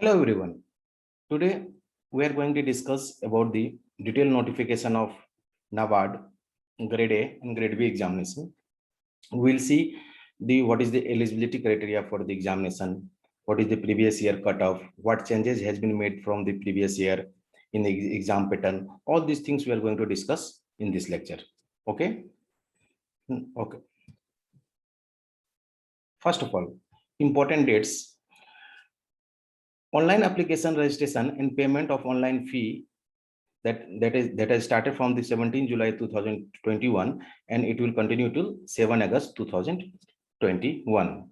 Hello everyone. Today we are going to discuss about the detailed notification of NABARD grade A and grade B examination. We will see what is the eligibility criteria for the examination, what is the previous year cutoff, what changes has been made from the previous year in the exam pattern. All these things we are going to discuss in this lecture. Okay. Okay. First of all, important dates. Online application registration and payment of online fee that has started from the 17 July 2021 and it will continue till 7 August 2021.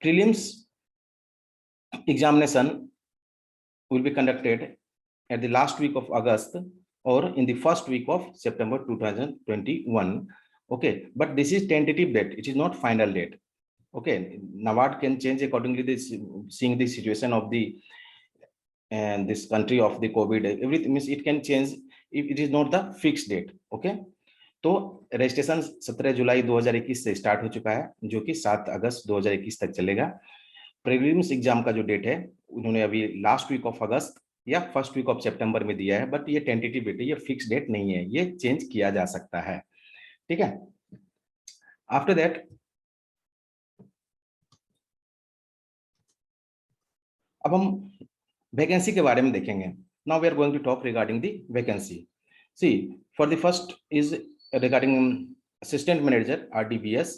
Prelims examination will be conducted at the last week of August or in the first week of September 2021. Okay, but this is tentative date, it is not final date. Okay, NABARD can change accordingly this, seeing the situation of the and this country of the COVID, everything means it can change if it is not the fixed date. Okay, तो registration 17 जुलाई 2021 से start हो चुका है जो कि 7 अगस्त 2021 तक चलेगा। Prelims exam का जो डेट है उन्होंने अभी लास्ट वीक ऑफ अगस्त या फर्स्ट वीक ऑफ सितंबर में दिया है, बट ये टेंटेटिव डेट है, ये फिक्स डेट नहीं है, ये चेंज किया जा सकता है। ठीक है, आफ्टर दैट अब हम वैकेंसी के बारे में देखेंगे। Now we are going to talk regarding the vacancy. See for the first is regarding assistant manager RDBS.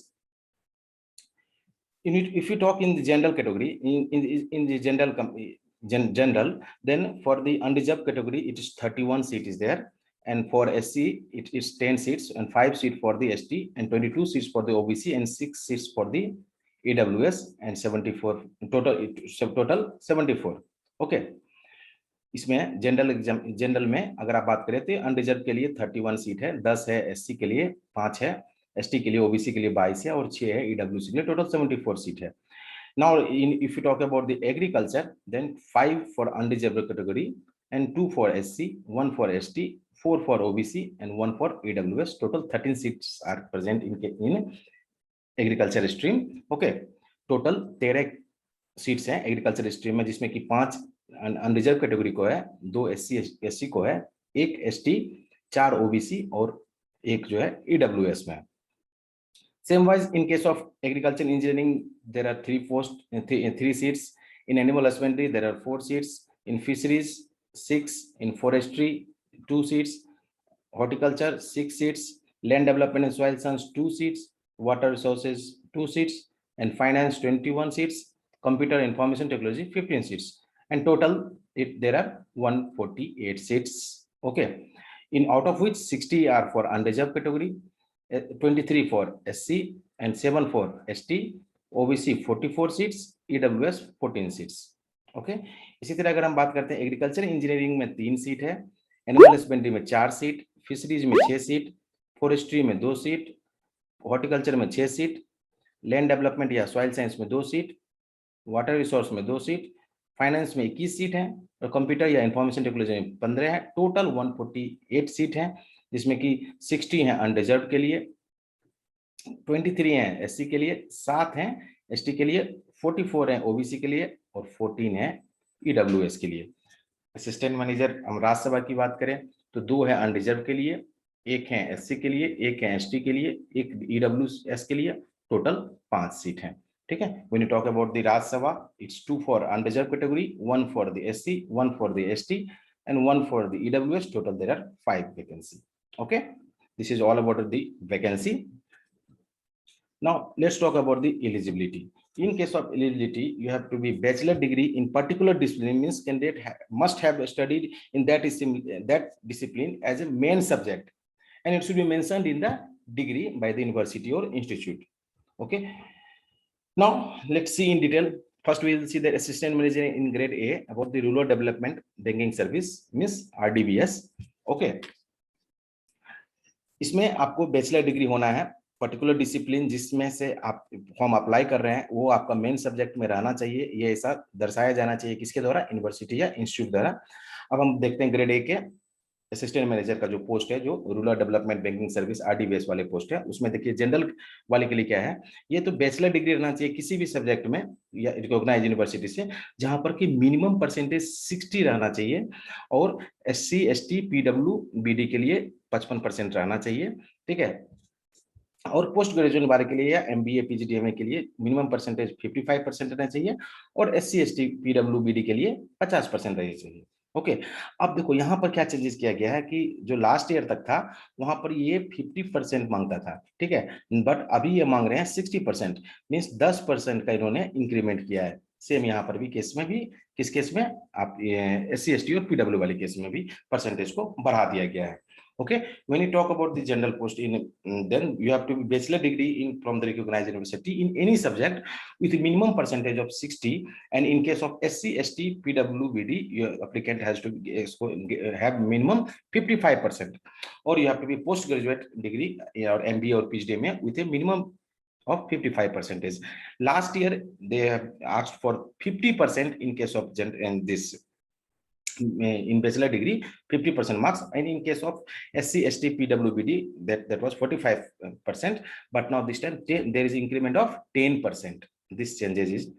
If you talk in the general category, in the general, then for the unreserved category it is 31 seat is there, and for SC it is 10 seats and 5 seats for the ST and 22 seats for the OBC and 6 seats for the EWS and 74 total 74. Okay, इसमें general में अगर आप बात करें तो unreserved के लिए 31 seat है, 10 है SC के लिए, 5 है ST के लिए, OBC के लिए 22 है और 6 है EWC के लिए, टोटल 74 सीट है। Now if you talk about the agriculture, then 5 for unreserved category and 2 for SC, 1 for ST, 4 for OBC and 1 for EWS. Total 13 seats are present in agriculture stream. Okay, total 13 seats हैं agriculture stream में, जिसमें कि 5 unreserved category को है, 2 SC को है, 1 ST, 4 OBC और 1 जो है EWS में। Same wise in case of agriculture engineering there are 3 seats, in animal husbandry there are 4 seats, in fisheries 6, in forestry 2 seats, horticulture 6 seats, land development and soil science 2 seats, water resources 2 seats, and finance 21 seats, computer information technology 15 seats, and total there are 148 seats. Okay, in out of which 60 are for unreserved category, 23 for SC and 7 for ST, OBC 44 seats, EWS 14 seats. Okay, इसी तरह अगर हम बात करते हैं agriculture engineering में 3 seat है, animal husbandry में 4 सीट, फिशरीज में 6 सीट, फॉरेस्ट्री में 2 सीट, हॉर्टिकल्चर में 6 सीट, लैंड डेवलपमेंट या सॉइल साइंस में 2 सीट, वाटर रिसोर्स में 2 सीट, फाइनेंस में 21 सीट है और कंप्यूटर या इंफॉर्मेशन टेक्नोलॉजी में 15 है। टोटल 148 सीट है, जिसमें कि 60 है अनरिजर्व के लिए, 23 हैं SC के लिए, 7 हैं ST के लिए, 44 हैं OBC के लिए और 14 है EWS के लिए। असिस्टेंट मैनेजर हम राज्यसभा की बात करें तो 2 है अनरिजर्व के लिए, 1 है SC के लिए, 1 है ST के लिए, 1 EWS के लिए, टोटल 5 सीट हैं। ठीक है, when you talk about the Rajya Sabha, it's 2 for unreserved category, 1 for the SC, 1 for the ST and 1 for the EWS. Total there are 5 vacancy. Okay, this is all about the vacancy. Now let's talk about the eligibility. In case of eligibility, you have to be bachelor degree in particular discipline, means candidate must have studied in that discipline as a main subject, and it should be mentioned in the degree by the university or institute. Okay, now let's see in detail. First we will see the assistant manager in grade A about the rural development banking service, means RDBS. Okay, इसमें आपको bachelor degree होना है, particular discipline जिसमें से आप form apply कर रहे हैं वो आपका मेन सब्जेक्ट में रहना चाहिए, ये ऐसा दर्शाया जाना चाहिए किसके द्वारा, यूनिवर्सिटी या इंस्टीट्यूट द्वारा। अब हम देखते हैं ग्रेड ए के असिस्टेंट मैनेजर का जो पोस्ट है, जो rural development banking service RDBS वाले पोस्ट है, उसमें देखिए जनरल वाले के लिए क्या है, ये तो बैचलर डिग्री रहना चाहिए किसी भी सब्जेक्ट में या रिकॉग्नाइज यूनिवर्सिटी से, जहां पर कि मिनिमम परसेंटेज 60 रहना चाहिए, और SC ST PWBD के लिए 55% रहना चाहिए, ठीक है। और पोस्ट ग्रेजुएशन वाले के लिए या MBA PG DMA के लिए मिनिमम परसेंटेज 55% रहना चाहिए, और SC ST PWBD के लिए 50% रहना चाहिए। ओके, अब देखो यहाँ पर क्या चेंजेस किया गया है कि जो लास्ट ईयर तक था वहां पर ये 50% मांगता था, ठीक है, बट अभी ये मांग रहे हैं 60%, मीन्स 10% का इन्होंने इंक्रीमेंट किया है। सेम यहाँ पर भी केस में भी, किस केस में, आप SC ST और PW वाले केस में भी परसेंटेज को बढ़ा दिया गया है। Okay, when you talk about the general post in, then you have to be bachelor degree in from the recognized university in any subject with a minimum percentage of 60, and in case of SC ST PWBD, your applicant has to have minimum 55%, or you have to be postgraduate degree or MBA or PhD with a minimum of 55%. Last year they have asked for 50% in case of and this in bachelor degree 50% marks, and in case of SC ST PWBD that was 45%, but now this time there is increment of 10%. This changes is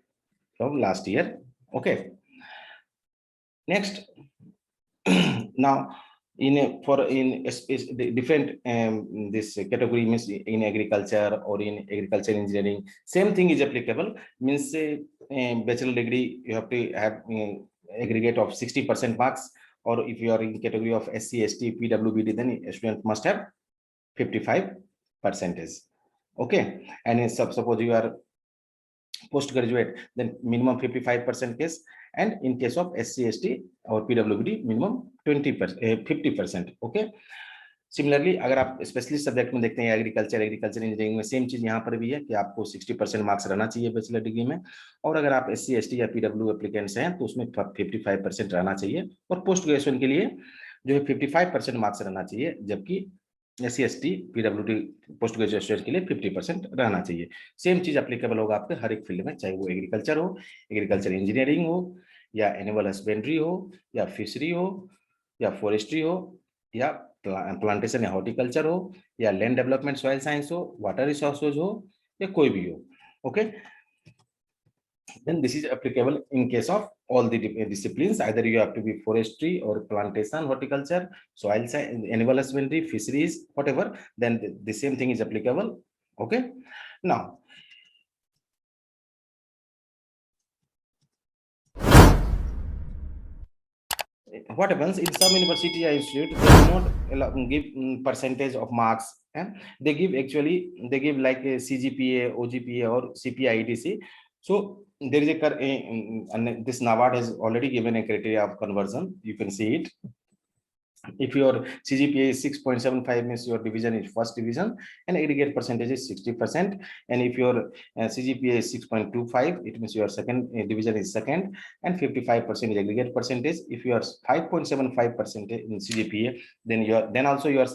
from last year. Okay, next now in different this category, means in agriculture or in agriculture engineering, same thing is applicable, means bachelor degree you have to have aggregate of 60% marks, or if you are in category of SC ST PWBD, then a student must have 55%. Okay, and suppose you are postgraduate, then minimum 55% case, and in case of SC ST or PWBD minimum 50%. Okay, similarly अगर आप specialist subject में देखते हैं agriculture engineering में, same चीज यहाँ पर भी है कि आपको 60% मार्क्स रहना चाहिए बैचलर डिग्री में, और अगर आप SC ST या PW एप्लीकेंट्स हैं तो उसमें 55% रहना चाहिए, और पोस्ट ग्रेजुएशन के लिए जो है 55% मार्क्स रहना चाहिए, जबकि SC ST PWD post graduation के लिए 50% रहना चाहिए। सेम चीज अप्लीकेबल होगा आपके हर एक फील्ड में, चाहे वो एग्रीकल्चर हो, एग्रीकल्चर इंजीनियरिंग हो, या एनिमल हस्बेंड्री हो, या फिशरी हो, या फॉरेस्ट्री हो, या प्लांटेशन या हॉर्टिकल्चर हो, या लैंड डेवलपमेंट सॉइल साइंस हो, वाटर रिसोर्सेज हो, या कोई भी हो। Okay, then this is applicable in case of all the disciplines, either you have to be forestry or plantation, horticulture, soil science, animal husbandry, fisheries, whatever, then the same thing is applicable. Okay, now what happens in some university or institute, they do not give percentage of marks, and they give actually they give like a CGPA, OGPA, or CPI etc. So there is a this NABARD has already given a criteria of conversion, you can see it. If your CGPA is 6.75, means your division is first division and aggregate percentage is 60%, and if your CGPA is 6.25, it means your second division is second, and 55% is aggregate percentage. If you are 5.75% in CGPA, then also your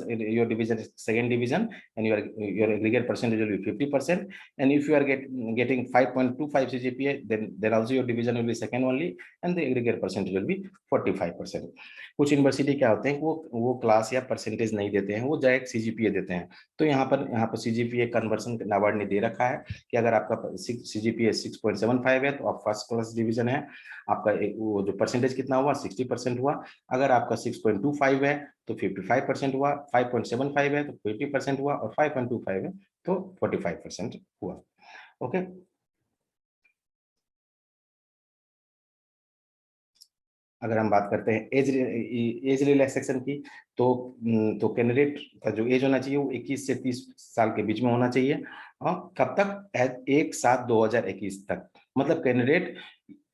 division is second division, and your aggregate percentage will be 50%, and if you are getting 5.25 CGPA, then also your division will be second only, and the aggregate percentage will be 45%. कुछ university क्या होते हैं वो class या percentage नहीं देते हैं, वो डायरेक्ट CGPA देते हैं। तो यहाँ पर CGPA कन्वर्सन नाबार्ड ने दे रखा है कि अगर आपका CGPA 6.75 है तो आप फर्स्ट क्लास डिवीजन है, आपका वो जो परसेंटेज कितना हुआ 60% हुआ। अगर आपका 6.25 है तो 55% हुआ, 5.75 है तो 50% हुआ, और 5.25 है तो 45% हुआ। ओके, अगर हम बात करते हैं एज रिलैक्सेशन की, तो कैंडिडेट का जो एज होना चाहिए वो 21 से 30 साल के बीच में होना चाहिए। कब तक? 1/7/2021 तक, मतलब कैंडिडेट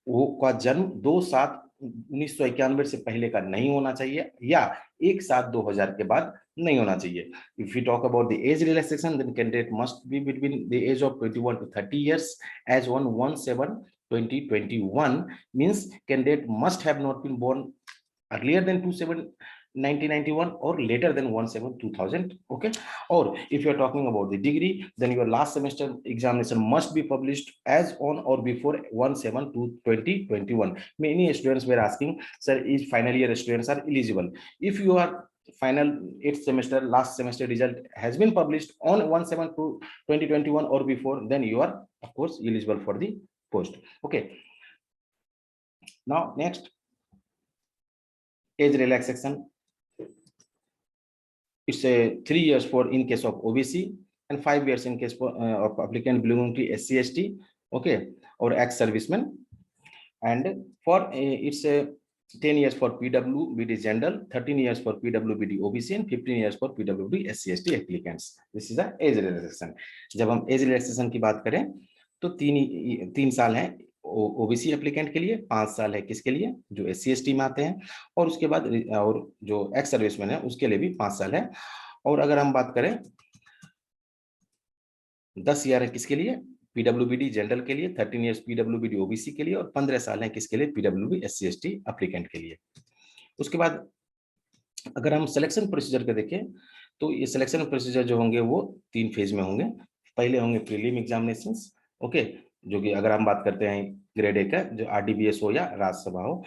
वो का जन्म 2/7/1991 से पहले का नहीं होना चाहिए, या 1/7/2000 के बाद नहीं होना चाहिए। If you talk about the age relaxation, then candidate must be between the age of 21 to 30 years as on 1/7/2021, means candidate must have not been born earlier than 2/7/1991 or later than 1/7/2000. Okay, or if you are talking about the degree, then your last semester examination must be published as on or before 1/7/2021. Many students were asking, sir, if final year students are eligible? If you are final 8th semester last semester result has been published on 1/7/2021 or before, then you are of course eligible for the post. Okay, now next, age relaxation. It's a 3 years for in case of OBC and 5 years in case of applicant belonging to SC/ST, okay, or ex-serviceman. And for it's a 10 years for PWBD general, 13 years for PWBD OBC and 15 years for PWBD SC/ST applicants. This is the age relaxation. जब हम age relaxation की बात करें तो तीन साल है OBC applicant के लिए, 5 साल है किसके लिए, जो SC/ST में आते हैं, और उसके बाद और जो एक्स सर्विसमैन है उसके लिए भी 5 साल है। और अगर हम बात करें 10 ईयर है किसके लिए, पीडब्ल्यूबीडी जनरल के लिए, 13 इयर्स पीडब्ल्यूबीडी ओबीसी के लिए, और 15 साल है किसके लिए, पीडब्ल्यूबी SC/ST एप्लीकेंट के लिए। उसके बाद अगर हम सिलेक्शन प्रोसीजर को देखें तो ये सिलेक्शन प्रोसीजर जो होंगे वो 3 फेज में होंगे। पहले होंगे प्रीलिम एग्जामिनेशंस, ओके, जो कि अगर हम बात करते हैं ग्रेड 1 का, जो RDBS हो या राज्यसभा हो,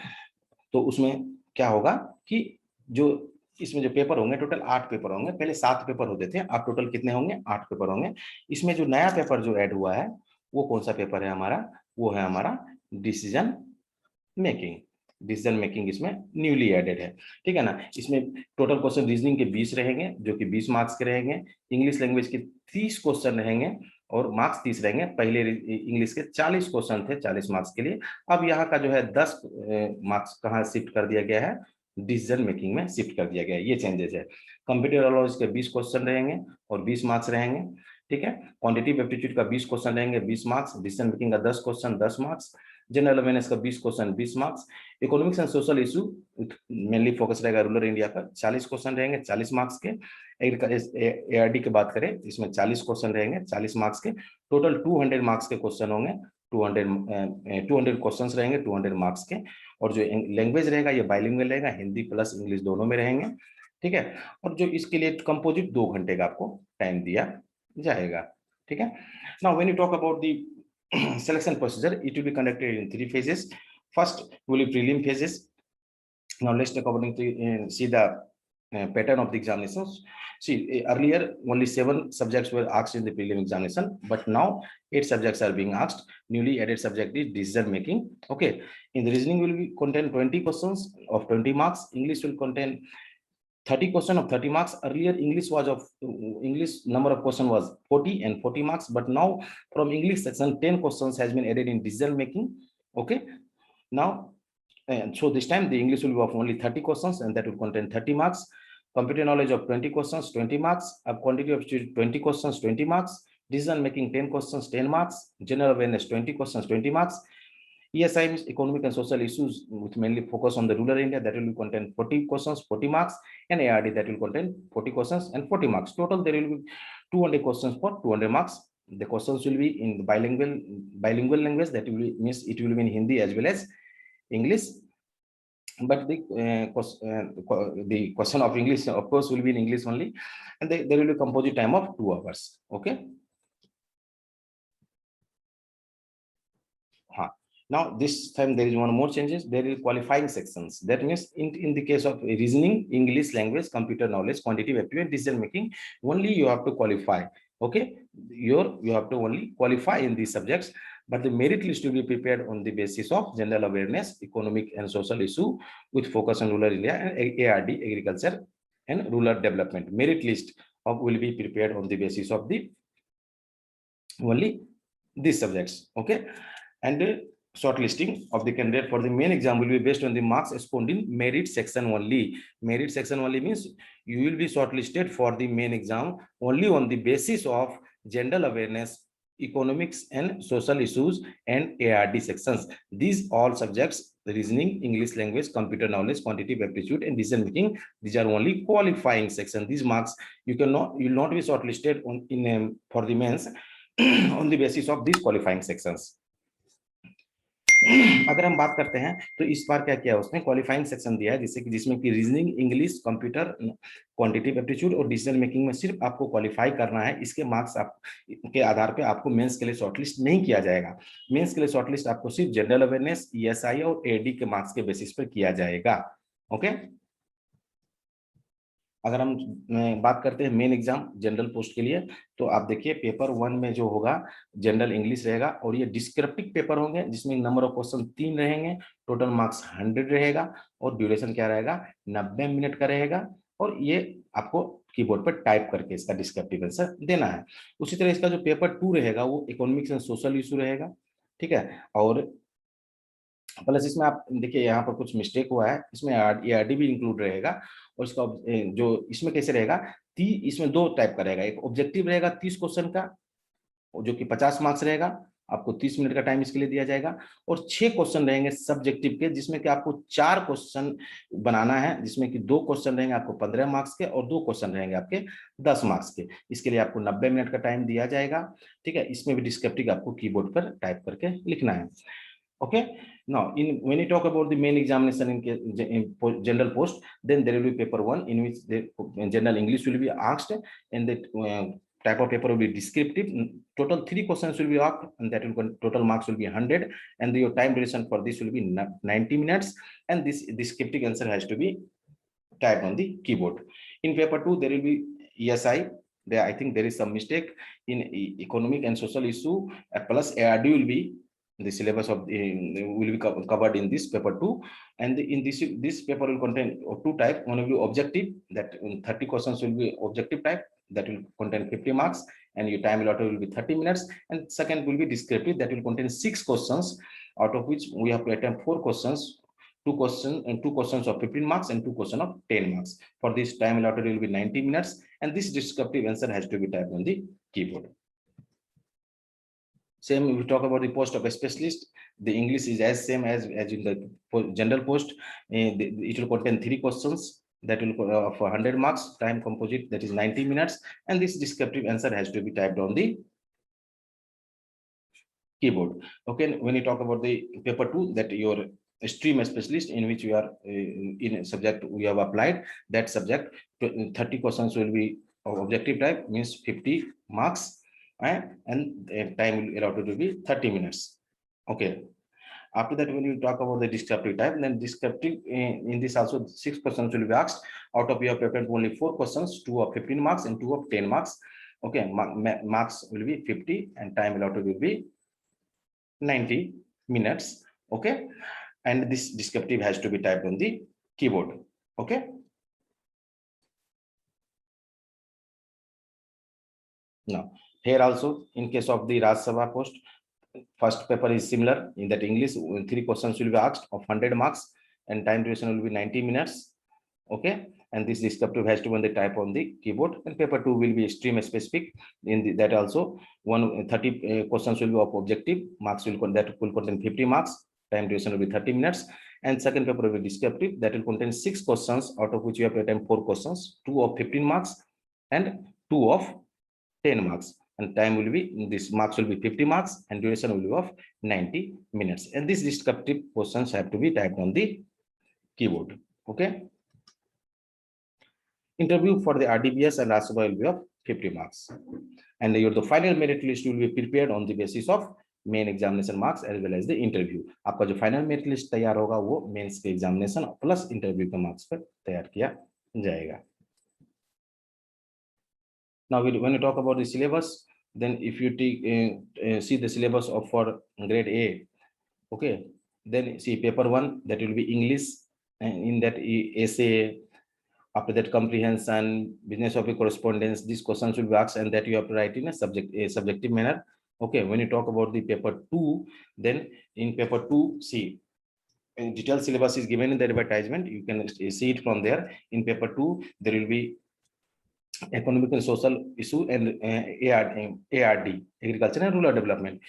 तो उसमें क्या होगा कि जो इसमें जो पेपर होंगे टोटल 8 पेपर होंगे। पहले 7 पेपर होते थे, अब टोटल कितने होंगे, 8 पेपर होंगे। इसमें जो नया पेपर जो ऐड हुआ है वो कौन सा पेपर है हमारा, वो है हमारा डिसीजन मेकिंग। डिसीजन मेकिंग इसमें न्यूली एडेड है, ठीक है ना। इसमें टोटल क्वेश्चन रीजनिंग के 20 रहेंगे जो कि 20 मार्क्स के रहेंगे, इंग्लिश लैंग्वेज के 30 क्वेश्चन रहेंगे और मार्क्स 30 रहेंगे। पहले इंग्लिश के 40 क्वेश्चन थे 40 मार्क्स के लिए, अब यहाँ का जो है 10 मार्क्स कहाँ शिफ्ट कर दिया गया है, डिसीजन मेकिंग में शिफ्ट कर दिया गया है। ये चेंजेस है। कंप्यूटर नॉलेज के 20 क्वेश्चन रहेंगे और 20 मार्क्स रहेंगे, ठीक है। क्वांटिटेटिव एप्टीट्यूड का 20 क्वेश्चन रहेंगे, 20 मार्क्स। डिसीजन मेकिंग का 10 क्वेश्चन 10 मार्क्स। जनरल अवेयरनेस का 20 question 20 marks. Economics and social issue mainly focus रहेगा रूरल इंडिया पर, 40 क्वेश्चन रहेंगे 40 मार्क्स के। ARD की बात करें इसमें 40 क्वेश्चन रहेंगे 40 मार्क्स के। टोटल 200 मार्क्स के क्वेश्चन होंगे, 200 क्वेश्चंस रहेंगे 200 मार्क्स के। और जो लैंग्वेज रहेगा ये बाइलिंगुअल रहेगा, हिंदी प्लस इंग्लिश दोनों में रहेंगे, ठीक है। और जो इसके लिए कंपोजिट 2 घंटे का आपको टाइम दिया जाएगा, ठीक है। Now when you talk about the selection procedure, it will be conducted in 3 phases. First will be prelim phases. Now let's take according to see the pattern of the examinations. See, earlier only 7 subjects were asked in the prelim examination, but now 8 subjects are being asked. Newly added subject is decision making. Okay, in the reasoning will be contain 20 questions of 20 marks. English will contain 30 question of 30 marks. Earlier English was of English number of question was 40 and 40 marks, but now from English section 10 questions has been added in decision making. Okay, now and so this time the English will be of only 30 questions and that will contain 30 marks. Computer knowledge of 20 questions 20 marks. A quantity of 20 questions 20 marks. Decision making 10 questions 10 marks. General awareness 20 questions 20 marks. ESI means economic and social issues, which mainly focus on the rural India, that will contain 40 questions 40 marks, and ARD that will contain 40 questions and 40 marks. Total there will be 200 questions for 200 marks. The questions will be in the bilingual language, that will be, means it will be in Hindi as well as English, but the question of English of course will be in English only, and there will be composite time of 2 hours. Okay. Now this time there is one more changes. There is qualifying sections. That means in the case of reasoning, English language, computer knowledge, quantitative aptitude, decision making, only you have to qualify. Okay, you have to only qualify in these subjects, but the merit list will be prepared on the basis of general awareness, economic and social issue with focus on rural area, and ARD agriculture and rural development. Merit list will be prepared on the basis of the only these subjects. Okay, and shortlisting of the candidate for the main exam will be based on the marks scored in merit section only. Merit section only means you will be shortlisted for the main exam only on the basis of general awareness, economics and social issues and ARD sections. These all subjects, reasoning, English language, computer knowledge, quantitative aptitude and decision making, these are only qualifying section. These marks you will not be shortlisted on for the mains on the basis of these qualifying sections. अगर हम बात करते हैं तो इस बार क्या किया उसने, क्वालिफाइंग सेक्शन दिया है जिसमें कि reasoning, English, computer, quantitative aptitude और डिसीजन मेकिंग में सिर्फ आपको क्वालिफाई करना है। इसके मार्क्स आप के आधार पे आपको मेंस के लिए शॉर्टलिस्ट नहीं किया जाएगा। मेंस के लिए शॉर्टलिस्ट आपको सिर्फ जनरल अवेयरनेस, ESI और AD के मार्क्स के बेसिस पर किया जाएगा। ओके, अगर हम बात करते हैं मेन एग्जाम जनरल पोस्ट के लिए, तो आप देखिए पेपर 1 में जो होगा जनरल इंग्लिश रहेगा, और ये डिस्क्रिप्टिव पेपर होंगे जिसमें नंबर ऑफ क्वेश्चन 3 रहेंगे, टोटल मार्क्स 100 रहेगा, और ड्यूरेशन क्या रहेगा 90 मिनट का रहेगा, और ये आपको कीबोर्ड पर टाइप करके इसका डिस्क्रिप्टिव आंसर देना है। उसी तरह इसका जो पेपर 2 रहेगा वो इकोनॉमिक्स एंड सोशल इशू रहेगा, ठीक है। और प्लस इसमें आप देखिए यहाँ पर कुछ मिस्टेक हुआ है, इसमें ARD भी इंक्लूड रहेगा, और इसका जो इसमें कैसे रहेगा, इसमें 2 टाइप का रहेगा, एक ऑब्जेक्टिव रहेगा 30 क्वेश्चन का जो कि 50 मार्क्स रहेगा, आपको 30 मिनट का टाइम इसके लिए दिया जाएगा, और 6 क्वेश्चन रहेंगे सब्जेक्टिव के, जिसमें कि आपको 4 क्वेश्चन बनाना है, जिसमें कि 2 क्वेश्चन रहेंगे आपको 15 मार्क्स के, और 2 क्वेश्चन रहेंगे आपके 10 मार्क्स के। इसके लिए आपको 90 मिनट का टाइम दिया जाएगा, ठीक है। इसमें भी डिस्क्रिप्टिव आपको कीबोर्ड पर टाइप करके लिखना है। Okay, now when you talk about the main examination in general post, then there will be paper 1 in which the general English will be asked, and the type of paper will be descriptive. Total 3 questions will be asked, and that will total marks will be 100, and your time duration for this will be 90 minutes, and this descriptive answer has to be typed on the keyboard. In paper 2 there will be ESI. There I think there is some mistake in economic and social issue, plus ARD will be the syllabus of will be covered in this paper 2, and in this paper will contain 2 type. One will be objective, that 30 questions will be objective type, that will contain 50 marks, and your time allotted will be 30 minutes. And second will be descriptive, that will contain 6 questions, out of which we have to attempt 4 questions, 2 questions of 15 marks and 2 questions of 10 marks. For this, time allotted will be 90 minutes, and this descriptive answer has to be typed on the keyboard. Same, we talk about the post of a specialist. The English is as same as in the general post. It will contain 3 questions that will for 100 marks, time composite, that is 90 minutes, and this descriptive answer has to be typed on the keyboard. Okay, when you talk about the paper 2, that your stream specialist, in which you are in a subject we have applied, that subject 30 questions will be of objective type, means 50 marks, and time allotted to be 30 minutes. Okay, after that, when you talk about the descriptive type, then descriptive in this also 6 questions will be asked. Out of your paper only 4 questions, 2 of 15 marks and 2 of 10 marks. Okay, marks will be 50 and time allotted will be 90 minutes. Okay, and this descriptive has to be typed on the keyboard. Okay, now here also in case of the Raj Sabha post, first paper is similar in that English 3 questions will be asked of 100 marks, and time duration will be 90 minutes. Okay, and this descriptive has to be on the type on the keyboard. And paper 2 will be stream specific, in that also 30 questions will be of objective, marks will contain 50 marks, time duration will be 30 minutes. And second paper will be descriptive, that will contain 6 questions, out of which you have to attempt 4 questions, 2 of 15 marks and 2 of 10 marks, and time will be, this marks will be 50 marks, and duration will be of 90 minutes. And these descriptive questions have to be typed on the keyboard. Okay, interview for the RDBS and Raj Sabha will be of 50 marks, and the final merit list will be prepared on the basis of main examination marks as well as the interview. आपका जो final merit list तैयार होगा वो mains के examination plus interview के marks पर तैयार किया जाएगा। Now, when you talk about the syllabus, then if you see the syllabus of for grade A, okay, then see paper 1, that will be English, and in that essay, after that comprehension, business of correspondence, these questions will be asked, and that you have to write in a subjective manner. Okay, when you talk about the paper 2, then in paper 2, see, detailed syllabus is given in the advertisement. You can see it from there. In paper 2, there will be economic and social issue, and ARD, agriculture and rural development.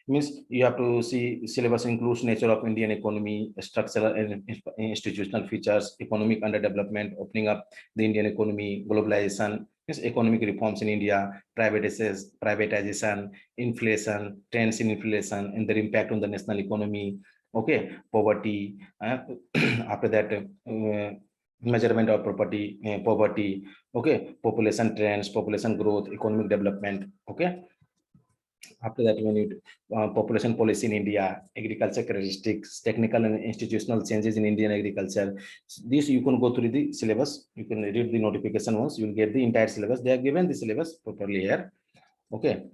Means you have to see syllabus includes nature of Indian economy, structural and institutional features, economic underdevelopment, opening up the Indian economy, globalization, means economic reforms in India, privatization, inflation, trends in inflation, and their impact on the national economy. Okay, poverty, after that measurement of poverty, okay, population trends, population growth, economic development. Okay, After that, when you population policy in India, agriculture characteristics, technical and institutional changes in Indian agriculture. This you can go through the syllabus. You can read the notification once. You will get the entire syllabus. They are given the syllabus properly here. Okay.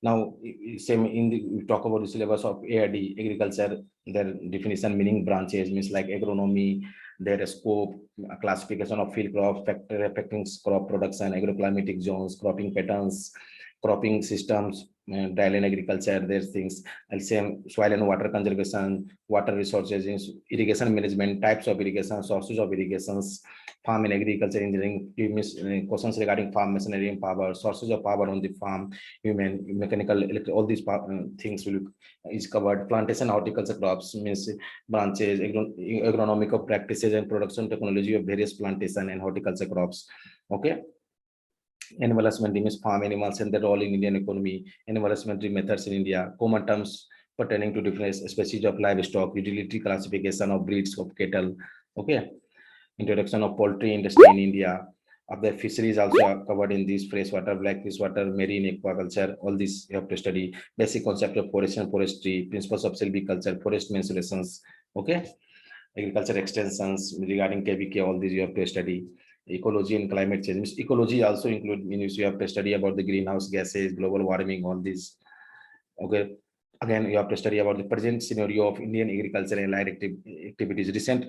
Now, same in the we talk about the syllabus of ARD agriculture. Their definition, meaning, branches means like agronomy, their scope, classification of field crop, factor affecting crop production, agroclimatic zones, cropping patterns, cropping systems, dryland agriculture, there's things, and same soil and water conservation, water resources, irrigation management, types of irrigation, sources of irrigations, farm and agriculture engineering, questions regarding farm machinery and power, sources of power on the farm, human, mechanical, electric, all these things will is covered. Plantation horticulture crops means branches, agronomical practices and production technology of various plantation and horticulture crops. Okay. Animal husbandry means farm animals and their role in Indian economy, animal husbandry methods in India, common terms pertaining to different species of livestock, utility classification of breeds of cattle. Okay, introduction of poultry industry in India. Of the fisheries also are covered in this: freshwater, black fish water, marine aquaculture. All these you have to study. Basic concept of forest and forestry, principles of silviculture, forest mensurations. Okay, agriculture extensions regarding KVK. All these you have to study. Ecology and climate change. Ecology also include means you have to study about the greenhouse gases, global warming, all these. Okay. Again, you have to study about the present scenario of Indian agriculture and allied activities. Recent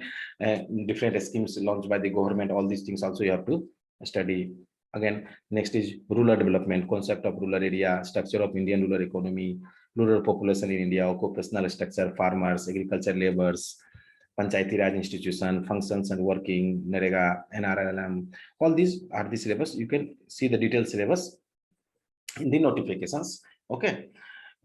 different schemes launched by the government. All these things also you have to study. Again, next is rural development, concept of rural area, structure of Indian rural economy, rural population in India, occupational structure, farmers, agriculture laborers, Panchayati Raj institution, functions and working, NREGA, NRLM. All these are the syllabus. You can see the detailed syllabus in the notifications. Okay.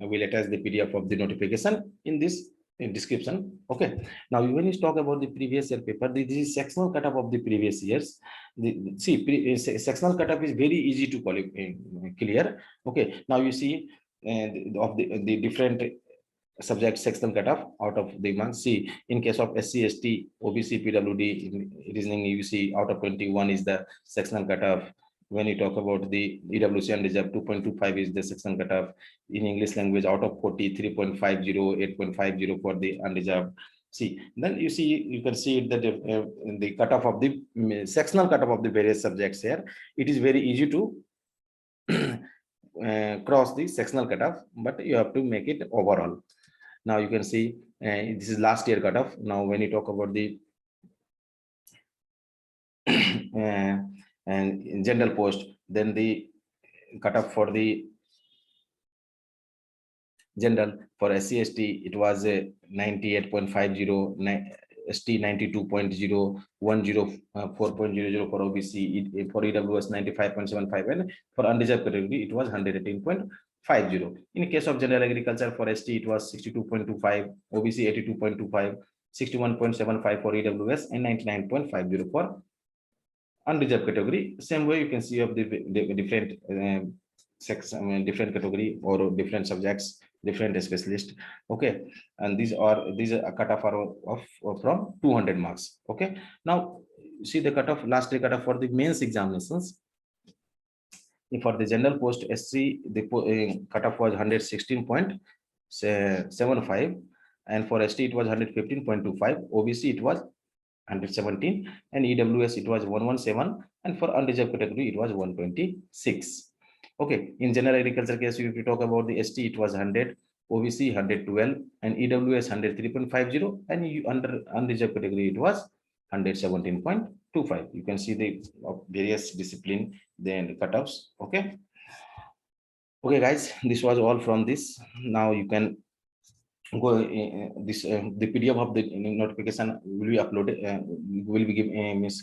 We'll attach the PDF of the notification in this description. Okay. Now, when you talk about the previous year paper, this is sectional cutoff of the previous years. Sectional cutoff is very easy to clear. Okay. Now you see of the different subject sectional cutoff out of the marks. See, in case of SC, ST, OBC, PWD, reasoning, you see out of 21 is the sectional cutoff. When you talk about the EWC unreserved, 2.25 is the section cutoff. In English language, out of 40, 3.50, 8.50 for the unreserved. See, then you see, you can see that the cutoff of the sectional cutoff of the various subjects here. It is very easy to cross the sectional cutoff, but you have to make it overall. Now you can see this is last year cutoff. Now, when you talk about the and in general post, then the cutoff for the general for SC ST, it was a 98.50, ST 92.0, 104.00 for OBC, for EWS 95.75, and for unreserved category it was 118.50. In case of general agriculture, for ST it was 62.25, OBC 82.25, 61.75 for EWS, and 99.50 for unreserved category. Same way you can see of the different different category or different subjects, different specialist. Okay, and these are a cutoff of from 200 marks. Okay, now see the cutoff, last year cutoff for the mains examinations. For the general post SC, the cutoff was 116.75, and for ST it was 115.25, OBC it was 117, and EWS it was 117, and for unreserved category it was 126. Okay, in general agriculture case, if you talk about the ST, it was 100, OBC 112, and EWS 103.50, and under unreserved category it was 117.25. You can see the various discipline then cutoffs. Okay. Okay, guys, this was all from this. Now you can go this the PDF of the notification will be uploaded, will be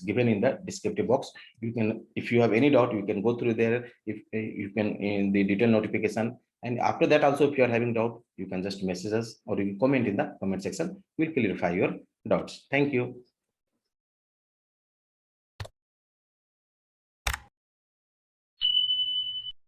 given in the descriptive box. You can, if you have any doubt, you can go through there. If you can in the detailed notification, and after that also, if you are having doubt, you can just message us or you can comment in the comment section. We'll clarify your doubts. Thank you.